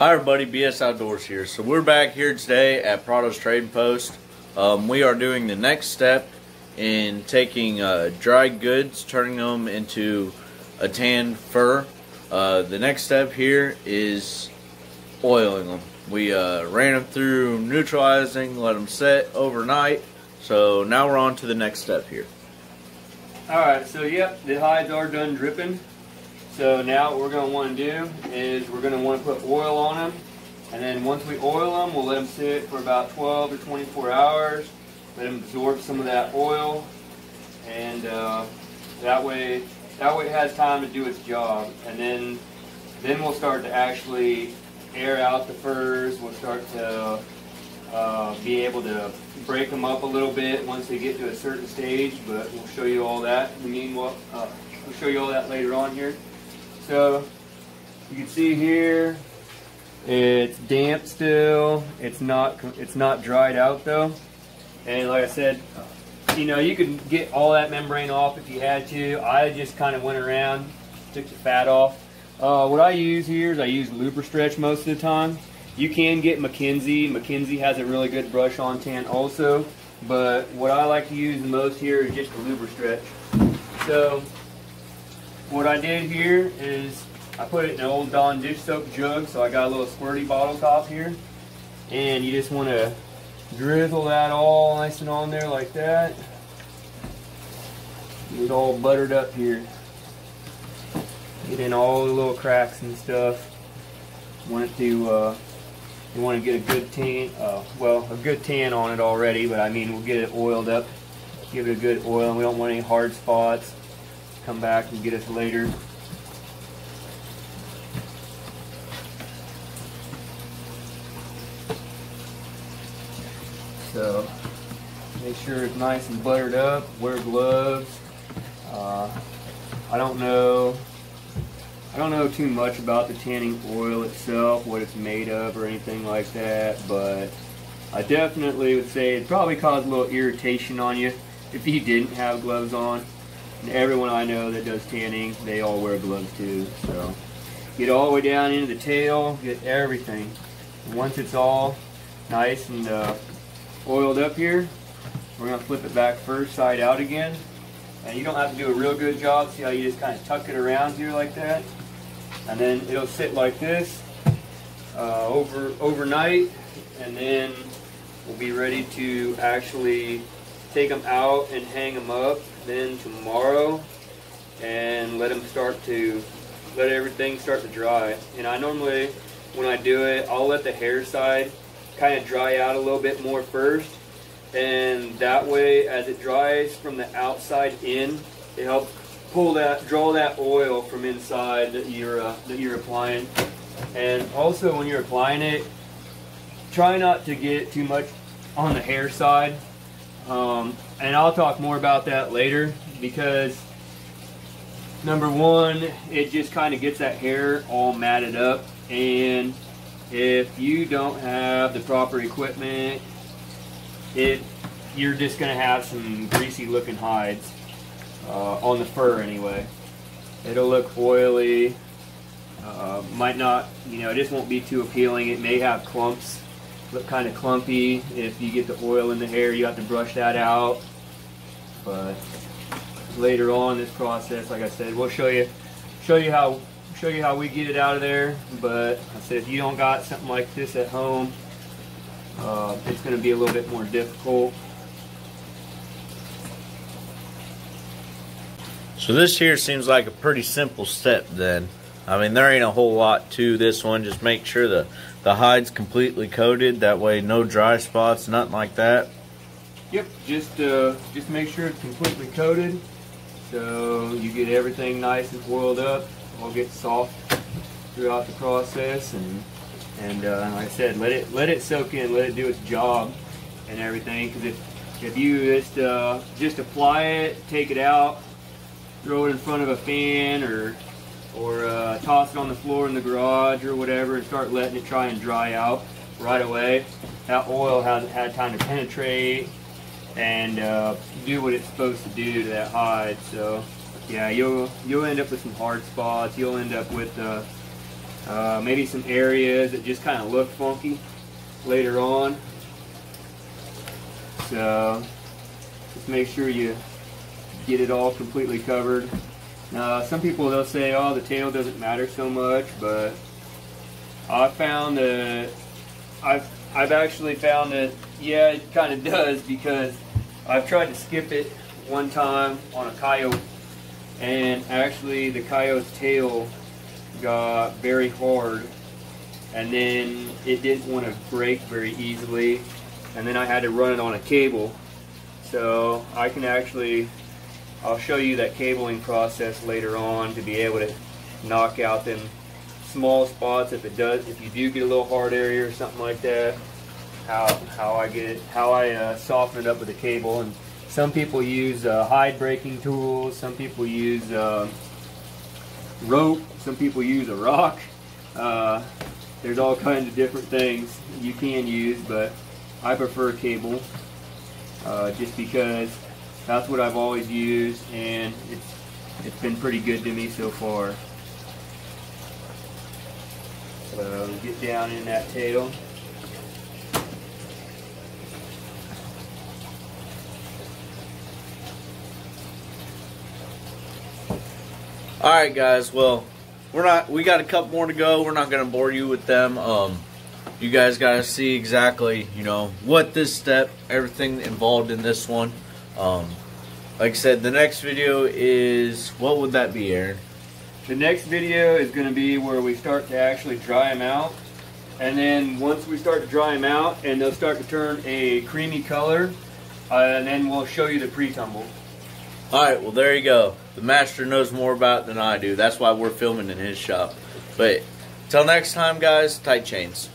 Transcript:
Hi everybody, BS Outdoors here. So we're back here today at Prado's Trading Post. We are doing the next step in taking dried goods, turning them into a tan fur. The next step here is oiling them. We ran them through neutralizing, let them set overnight. So now we're on to the next step here. Alright, so yep, the hides are done dripping. So now what we're going to want to do is we're going to want to put oil on them. And then once we oil them, we'll let them sit for about 12 to 24 hours. Let them absorb some of that oil. And that way it has time to do its job. And then we'll start to actually air out the furs. We'll start to be able to break them up a little bit once they get to a certain stage. But we'll show you all that in the meanwhile. We'll show you all that later on here. So you can see here it's damp still. It's not dried out though. And like I said, you know, you could get all that membrane off if you had to. I just kind of went around, took the fat off. What I use here is I use Lubristretch most of the time. You can get McKinsey. McKinsey has a really good brush on tan also. But what I like to use the most here is just the Lubristretch. So what I did here is I put it in an old Dawn dish soap jug, so I got a little squirty bottle top here. And you just want to drizzle that all nice and on there like that. Get it all buttered up here. Get in all the little cracks and stuff. You want to get a good tan, well, a good tan on it already, but I mean we'll get it oiled up. Give it a good oil, and we don't want any hard spots. Come back and get us later. So make sure it's nice and buttered up. Wear gloves. I don't know too much about the tanning oil itself, what it's made of or anything like that, but I definitely would say it'd probably cause a little irritation on you if you didn't have gloves on. And everyone I know that does tanning, they all wear gloves too. So get all the way down into the tail, get everything. And once it's all nice and oiled up here, we're going to flip it back first side out again. And you don't have to do a real good job. See how you just kind of tuck it around here like that? And then it'll sit like this overnight, and then we'll be ready to actually take them out and hang them up then tomorrow, and let everything start to dry. And I normally, when I do it, I'll let the hair side kind of dry out a little bit more first, and that way as it dries from the outside in, it helps draw that oil from inside that you're applying. And also when you're applying it, try not to get too much on the hair side. And I'll talk more about that later, because number one, it just kind of gets that hair all matted up, and if you don't have the proper equipment, you're just going to have some greasy looking hides on the fur anyway. It'll look oily, might not, you know, it just won't be too appealing. It may have clumps, look kind of clumpy. If you get the oil in the hair, you have to brush that out. But later on in this process, like I said, we'll show you how we get it out of there. But I said, if you don't got something like this at home, it's going to be a little bit more difficult. So this here seems like a pretty simple step then. I mean, there ain't a whole lot to this one. Just make sure the hide's completely coated. That way no dry spots, nothing like that. Yep, just make sure it's completely coated, so you get everything nice and oiled up. It'll get soft throughout the process, and like I said, let it soak in, let it do its job and everything. Because if you just apply it, take it out, throw it in front of a fan, or toss it on the floor in the garage or whatever, and start letting it try and dry out right away, that oil hasn't had time to penetrate and do what it's supposed to do to that hide. So yeah, you'll end up with some hard spots. You'll end up with maybe some areas that just kind of look funky later on. So just make sure you get it all completely covered. Some people, they'll say, oh, the tail doesn't matter so much, but I found that I've actually found that, yeah, it kind of does, because I've tried to skip it one time on a coyote, and actually the coyote's tail got very hard, and then it didn't want to break very easily, and then I had to run it on a cable. So I can actually, I'll show you that cabling process later on to be able to knock out them small spots if you do get a little hard area or something like that. How I soften it up with a cable. And some people use hide breaking tools, some people use rope, some people use a rock. There's all kinds of different things you can use, but I prefer cable just because that's what I've always used, and it's been pretty good to me so far. So get down in that tail. Alright guys, well, we got a couple more to go. We're not gonna bore you with them. You guys gotta see exactly, you know, what this step, everything involved in this one. Like I said, the next video is, what would that be, Aaron? The next video is going to be where we start to actually dry them out, and then once we start to dry them out and they'll start to turn a creamy color, and then we'll show you the pre-tumble. Alright, well there you go. The master knows more about it than I do. That's why we're filming in his shop. But till next time guys, tight chains.